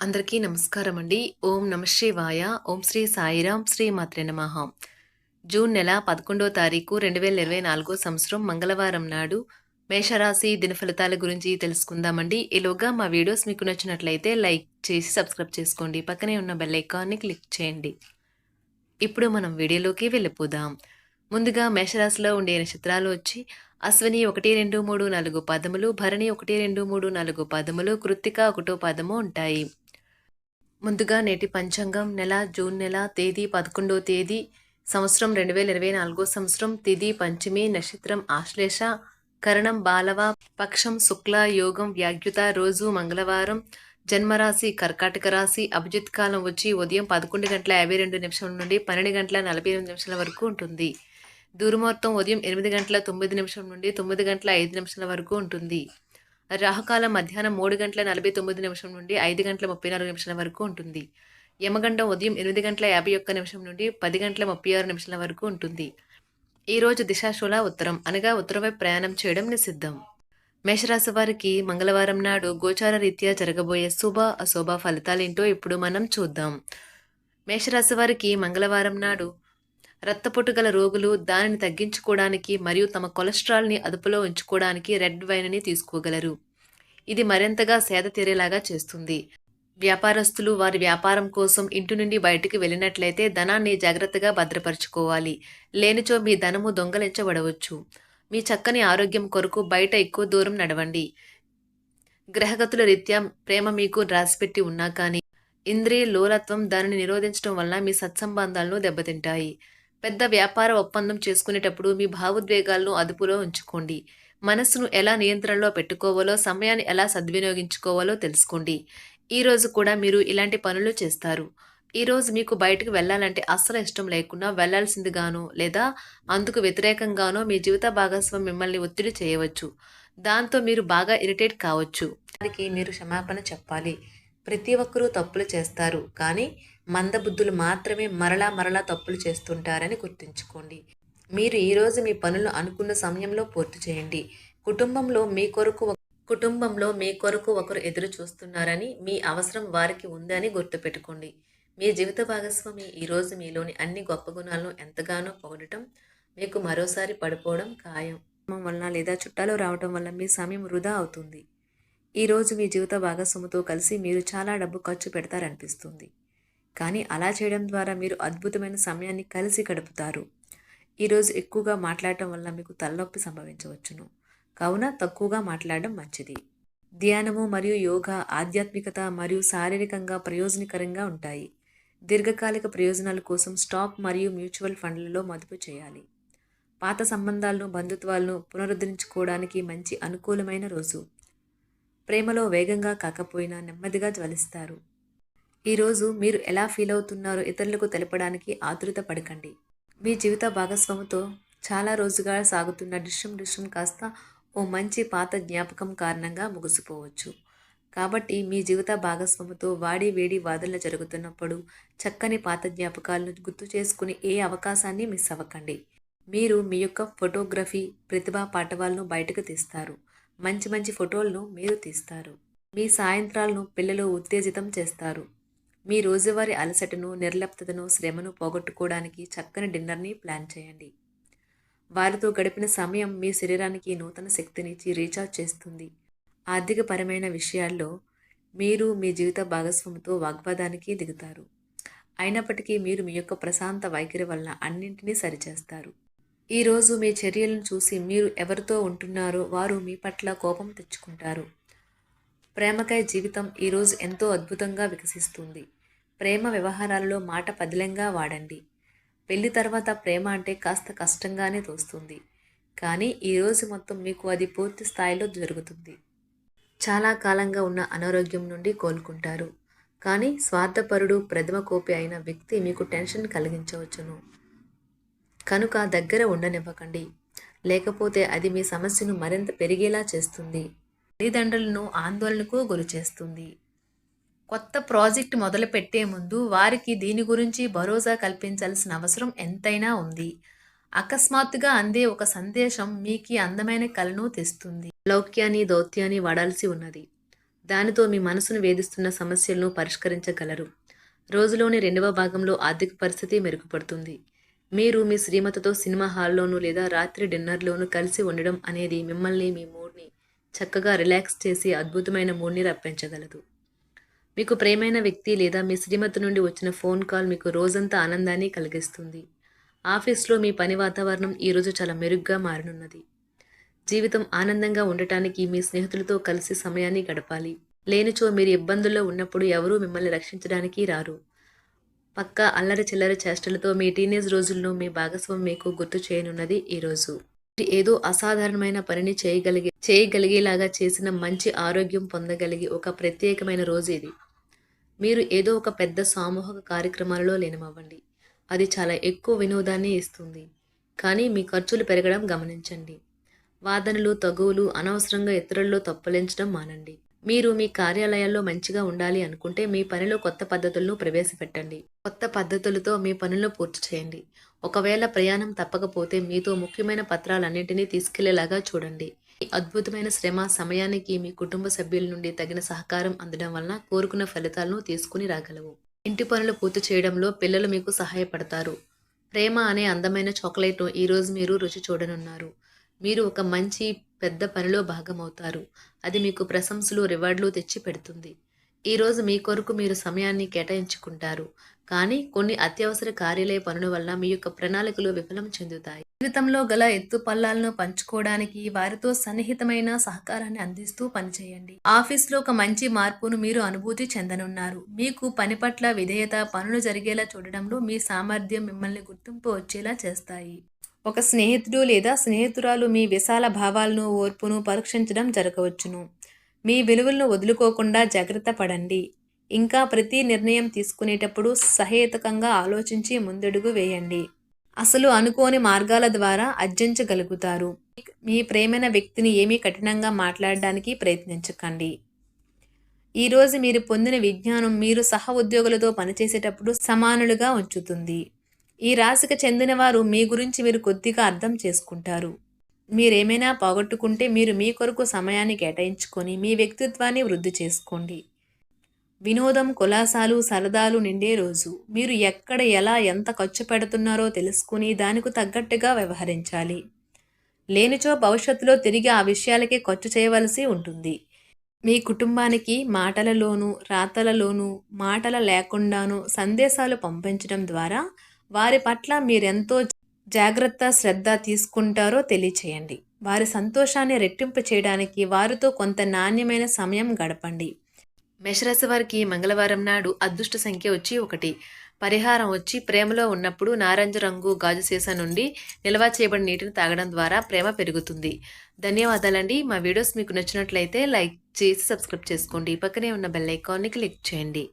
అందరికీ నమస్కారం అండి. ఓం నమ శివాయ. ఓం శ్రీ సాయిరాం. శ్రీ మాత్రే నమః. జూన్ నెల 11వ తారీఖు 2024 సంవత్సరం మంగళవారం నాడు మేషరాశి దినఫలితాల గురించి తెలుసుకుందామండి. ఈలోగా మా వీడియోస్ మీకు నచ్చినట్లయితే లైక్ చేసి సబ్స్క్రైబ్ చేసుకోండి. పక్కనే ఉన్న బెల్ ఐకాన్ని క్లిక్ చేయండి. ఇప్పుడు మనం వీడియోలోకి వెళ్ళిపోదాం. ముందుగా మేషరాశిలో ఉండే నక్షత్రాలు వచ్చి అశ్విని 1, 2, 3, 4 పదములు, భరణి 1, 2, 3, 4 పదములు, కృత్తిక 1 పదము ఉంటాయి. ముందుగా నేటి పంచాంగం నెల జూన్ నెల తేదీ 11వ తేదీ సంవత్సరం 2024 సంవత్సరం తిథి పంచమి నక్షత్రం ఆశ్లేష కరణం బాలవ పక్షం శుక్ల యోగం వ్యాగ్యుత రోజు మంగళవారం జన్మరాశి కర్కాటక రాశి అభిజిత్ కాలం వచ్చి ఉదయం 11:52 నుండి 12:48 వరకు ఉంటుంది. దుర్ముహూర్తం ఉదయం 8:09 నుండి 9:05 వరకు ఉంటుంది. రాహుకాలం మధ్యాహ్నం 3:49 నుండి 5:34 వరకు ఉంటుంది. యమగండం ఉదయం 8:51 నుండి 10:36 వరకు ఉంటుంది. ఈ రోజు దిశాశూల ఉత్తరం అనగా ఉత్తరం వైపు ప్రయాణం చేయడం నిషిద్ధం. మేషరాశి వారికి మంగళవారం నాడు గోచార రీత్యా జరగబోయే శుభ అశుభ ఫలితాలేంటో ఇప్పుడు మనం చూద్దాం. మేషరాశి వారికి మంగళవారం నాడు రక్తపోటు గల రోగులు దానిని తగ్గించుకోవడానికి మరియు తమ కొలెస్ట్రాల్ని అదుపులో ఉంచుకోవడానికి రెడ్ వైన్ని తీసుకోగలరు. ఇది మరింతగా సేద తీరేలాగా చేస్తుంది. వ్యాపారస్తులు వారి వ్యాపారం కోసం ఇంటి నుండి బయటికి వెళ్ళినట్లయితే ధనాన్ని జాగ్రత్తగా భద్రపరచుకోవాలి. లేనిచో మీ ధనము దొంగలించబడవచ్చు. మీ చక్కని ఆరోగ్యం కొరకు బయట ఎక్కువ దూరం నడవండి. గ్రహగతుల రీత్యా ప్రేమ మీకు రాసిపెట్టి ఉన్నా కానీ ఇంద్రియ లోలత్వం దానిని నిరోధించడం వల్ల మీ సత్సంబంధాలను దెబ్బతింటాయి. పెద్ద వ్యాపార ఒప్పందం చేసుకునేటప్పుడు మీ భావోద్వేగాలను అదుపులో ఉంచుకోండి. మనస్సును ఎలా నియంత్రణలో పెట్టుకోవాలో, సమయాన్ని ఎలా సద్వినియోగించుకోవాలో తెలుసుకోండి. ఈ రోజు కూడా మీరు ఇలాంటి పనులు చేస్తారు. ఈ రోజు మీకు బయటకు వెళ్ళాలంటే అస్సలు ఇష్టం లేకున్నా వెళ్లాల్సిందిగానో లేదా అందుకు వ్యతిరేకంగానో మీ జీవిత భాగస్వామి మిమ్మల్ని ఒత్తిడి చేయవచ్చు. దాంతో మీరు బాగా ఇరిటేట్ కావచ్చు. దానికి మీరు క్షమాపణ చెప్పాలి. ప్రతి ఒక్కరూ తప్పులు చేస్తారు, కానీ మందబుద్ధులు మాత్రమే మరలా తప్పులు చేస్తుంటారని గుర్తుంచుకోండి. మీరు ఈరోజు మీ పనులు అనుకున్న సమయంలో పూర్తి చేయండి. కుటుంబంలో మీ కొరకు ఒకరు ఎదురు చూస్తున్నారని, మీ అవసరం వారికి ఉందని గుర్తుపెట్టుకోండి. మీ జీవిత భాగస్వామి ఈరోజు మీలోని అన్ని గొప్ప గుణాలను ఎంతగానో పొగడటం మీకు మరోసారి పడిపోవడం ఖాయం. వల్ల లేదా చుట్టాలు రావటం వల్ల మీ సమయం వృధా అవుతుంది. ఈరోజు మీ జీవిత భాగస్వామితో కలిసి మీరు చాలా డబ్బు ఖర్చు పెడతారనిపిస్తుంది, కానీ అలా చేయడం ద్వారా మీరు అద్భుతమైన సమయాన్ని కలిసి గడుపుతారు. ఈరోజు ఎక్కువగా మాట్లాడటం వల్ల మీకు తలనొప్పి సంభవించవచ్చును, కావున తక్కువగా మాట్లాడడం మంచిది. ధ్యానము మరియు యోగా ఆధ్యాత్మికత మరియు శారీరకంగా ప్రయోజనకరంగా ఉంటాయి. దీర్ఘకాలిక ప్రయోజనాల కోసం స్టాక్ మరియు మ్యూచువల్ ఫండ్లలో మదుపు చేయాలి. పాత సంబంధాలను బంధుత్వాలను పునరుద్ధరించుకోవడానికి మంచి అనుకూలమైన రోజు. ప్రేమలో వేగంగా కాకపోయినా నెమ్మదిగా జ్వలిస్తారు. ఈరోజు మీరు ఎలా ఫీల్ అవుతున్నారో ఇతరులకు తెలపడానికి ఆతురత పడకండి. మీ జీవిత భాగస్వామితో చాలా రోజుగా సాగుతున్న డిష్యం కాస్త ఓ మంచి పాత జ్ఞాపకం కారణంగా ముగిసిపోవచ్చు. కాబట్టి మీ జీవిత భాగస్వామితో వాడి వేడి వాదనలు జరుగుతున్నప్పుడు చక్కని పాత జ్ఞాపకాలను గుర్తు చేసుకుని ఏ అవకాశాన్ని మిస్ అవ్వకండి. మీరు మీ యొక్క ఫోటోగ్రఫీ ప్రతిభా పాటవాలను బయటకు తీస్తారు. మంచి ఫోటోలను మీరు తీస్తారు. మీ సాయంత్రాలను పిల్లలు ఉత్తేజితం చేస్తారు. మీ రోజువారీ అలసటను, నిర్లిప్తతను, శ్రమను పోగొట్టుకోవడానికి చక్కని డిన్నర్ని ప్లాన్ చేయండి. వారితో గడిపిన సమయం మీ శరీరానికి నూతన శక్తినిచ్చి రీఛార్జ్ చేస్తుంది. ఆర్థికపరమైన విషయాల్లో మీరు మీ జీవిత భాగస్వామితో వాగ్వాదానికి దిగుతారు. అయినప్పటికీ మీరు మీ యొక్క ప్రశాంత వైఖరి వలన అన్నింటినీ సరిచేస్తారు. ఈరోజు మీ చర్యలను చూసి మీరు ఎవరితో ఉంటున్నారో వారు మీ పట్ల కోపం తెచ్చుకుంటారు. ప్రేమకై జీవితం ఈరోజు ఎంతో అద్భుతంగా వికసిస్తుంది. ప్రేమ వ్యవహారాలలో మాట పదిలంగా వాడండి. పెళ్లి తర్వాత ప్రేమ అంటే కాస్త కష్టంగానే తోస్తుంది, కానీ ఈరోజు మొత్తం మీకు అది పూర్తి స్థాయిలో జరుగుతుంది. చాలా కాలంగా ఉన్న అనారోగ్యం నుండి కోలుకుంటారు, కానీ స్వార్థపరుడు ప్రథమ కోపి అయిన వ్యక్తి మీకు టెన్షన్ కలిగించవచ్చును. కనుక దగ్గర ఉండనివ్వకండి, లేకపోతే అది మీ సమస్యను మరింత పెరిగేలా చేస్తుంది. తల్లిదండ్రులను ఆందోళనకు గురిచేస్తుంది. కొత్త ప్రాజెక్ట్ మొదలు పెట్టే ముందు వారికి దీని గురించి భరోసా కల్పించాల్సిన అవసరం ఎంతైనా ఉంది. అకస్మాత్తుగా అందే ఒక సందేశం మీకు అందమైన కలను తెస్తుంది. లౌక్యాన్ని దౌత్యాన్ని వాడాల్సి ఉన్నది. దానితో మీ మనసును వేధిస్తున్న సమస్యలను పరిష్కరించగలరు. రోజులోని రెండవ భాగంలో ఆర్థిక పరిస్థితి మెరుగుపడుతుంది. మీరు మీ శ్రీమతితో సినిమా హాల్లోనూ లేదా రాత్రి డిన్నర్లోనూ కలిసి ఉండడం అనేది మిమ్మల్ని మీ మూడ్ని చక్కగా రిలాక్స్ చేసి అద్భుతమైన మూడ్ని రప్పించగలదు. మీకు ప్రియమైన వ్యక్తి లేదా మీ శ్రీమతి నుండి వచ్చిన ఫోన్ కాల్ మీకు రోజంతా ఆనందాన్ని కలిగిస్తుంది. ఆఫీస్లో మీ పని వాతావరణం ఈరోజు చాలా మెరుగ్గా మారనున్నది. జీవితం ఆనందంగా ఉండటానికి మీ స్నేహితులతో కలిసి సమయాన్ని గడపాలి. లేనిచో మీరు ఇబ్బందుల్లో ఉన్నప్పుడు ఎవరూ మిమ్మల్ని రక్షించడానికి రారు. పక్కా అల్లరి చిల్లరి చేష్టలతో మీ టీనేజ్ రోజుల్లో మీ భాగస్వామి మీకు గుర్తు చేయనున్నది ఈరోజు. మీరు ఏదో అసాధారణమైన పనిని చేయగలిగేలాగా చేసిన మంచి ఆరోగ్యం పొందగలిగి ఒక ప్రత్యేకమైన రోజు ఇది. మీరు ఏదో ఒక పెద్ద సామూహిక కార్యక్రమాలలో లీనమవ్వండి. అది చాలా ఎక్కువ వినోదాన్ని ఇస్తుంది. కానీ మీ ఖర్చులు పెరగడం గమనించండి. వాదనలు, తగువులు, అనవసరంగా ఇతరుల్లో తప్పులించడం మానండి. మీరు మీ కార్యాలయాల్లో మంచిగా ఉండాలి అనుకుంటే మీ పనిలో కొత్త పద్ధతులను ప్రవేశపెట్టండి. కొత్త పద్ధతులతో మీ పనులను పూర్తి చేయండి. ఒకవేళ ప్రయాణం తప్పకపోతే మీతో ముఖ్యమైన పత్రాలన్నింటినీ తీసుకెళ్లేలాగా చూడండి. ఈ అద్భుతమైన శ్రమ సమయానికి మీ కుటుంబ సభ్యుల నుండి తగిన సహకారం అందడం వలన కోరుకున్న ఫలితాలను తీసుకుని రాగలవు. ఇంటి పనులు పూర్తి చేయడంలో పిల్లలు మీకు సహాయపడతారు. ప్రేమ అనే అందమైన చాక్లెట్ను ఈరోజు మీరు రుచి చూడనున్నారు. మీరు ఒక మంచి పెద్ద పనిలో భాగమవుతారు. అది మీకు ప్రశంసలు, రివార్డులు తెచ్చి పెడుతుంది. ఈరోజు మీ కొరకు మీరు సమయాన్ని కేటాయించుకుంటారు. కానీ కొన్ని అత్యవసర కార్యాలయ పనుల వల్ల మీ యొక్క ప్రణాళికలు విఫలం చెందుతాయి. జీవితంలో గల ఎత్తు పల్లాలను పంచుకోవడానికి వారితో సన్నిహితమైన సహకారాన్ని అందిస్తూ పనిచేయండి. ఆఫీస్లో ఒక మంచి మార్పును మీరు అనుభూతి చెందనున్నారు. మీకు పని పట్ల విధేయత, పనులు జరిగేలా చూడడంలో మీ సామర్థ్యం మిమ్మల్ని గుర్తింపు వచ్చేలా చేస్తాయి. ఒక స్నేహితుడు లేదా స్నేహితురాలు మీ విశాల భావాలను, ఓర్పును పరీక్షించడం జరగవచ్చును. మీ విలువలను వదులుకోకుండా జాగ్రత్త పడండి. ఇంకా ప్రతి నిర్ణయం తీసుకునేటప్పుడు సహేతుకంగా ఆలోచించి ముందడుగు వేయండి. అసలు అనుకోని మార్గాల ద్వారా అర్జించగలుగుతారు. మీ ప్రేమైన వ్యక్తిని ఏమీ కఠినంగా మాట్లాడడానికి ప్రయత్నించకండి. ఈరోజు మీరు పొందిన విజ్ఞానం మీరు సహ ఉద్యోగులతో పనిచేసేటప్పుడు సమానులుగా ఉంచుతుంది. ఈ రాశికి చెందిన వారు మీ గురించి మీరు కొద్దిగా అర్థం చేసుకుంటారు. మీరేమైనా పోగొట్టుకుంటే మీరు మీ కొరకు సమయాన్ని కేటాయించుకొని మీ వ్యక్తిత్వాన్ని వృద్ధి చేసుకోండి. వినోదం, కులాసాలు, సరదాలు నిండే రోజు. మీరు ఎక్కడ, ఎలా, ఎంత ఖర్చు పెడుతున్నారో తెలుసుకుని దానికి తగ్గట్టుగా వ్యవహరించాలి. లేనిచో భవిష్యత్తులో తిరిగి ఆ విషయాలకే ఖర్చు చేయవలసి ఉంటుంది. మీ కుటుంబానికి మాటలలోనూ, రాతలలోనూ, మాటల లేకుండానూ సందేశాలు పంపించడం ద్వారా వారి పట్ల మీరెంతో జాగ్రత్త, శ్రద్ధ తీసుకుంటారో తెలియచేయండి. వారి సంతోషాన్ని రెట్టింపు చేయడానికి వారితో కొంత నాణ్యమైన సమయం గడపండి. మేషరాశి వారికి మంగళవారం నాడు అదృష్ట సంఖ్య వచ్చి 1. పరిహారం వచ్చి ప్రేమలో ఉన్నప్పుడు నారింజ రంగు గాజు సీసా నుండి నిల్వ చేయబడిన నీటిని తాగడం ద్వారా ప్రేమ పెరుగుతుంది. ధన్యవాదాలండి. మా వీడియోస్ మీకు నచ్చినట్లయితే లైక్ చేసి సబ్స్క్రైబ్ చేసుకోండి. పక్కనే ఉన్న బెల్ ఐకాన్ని క్లిక్ చేయండి.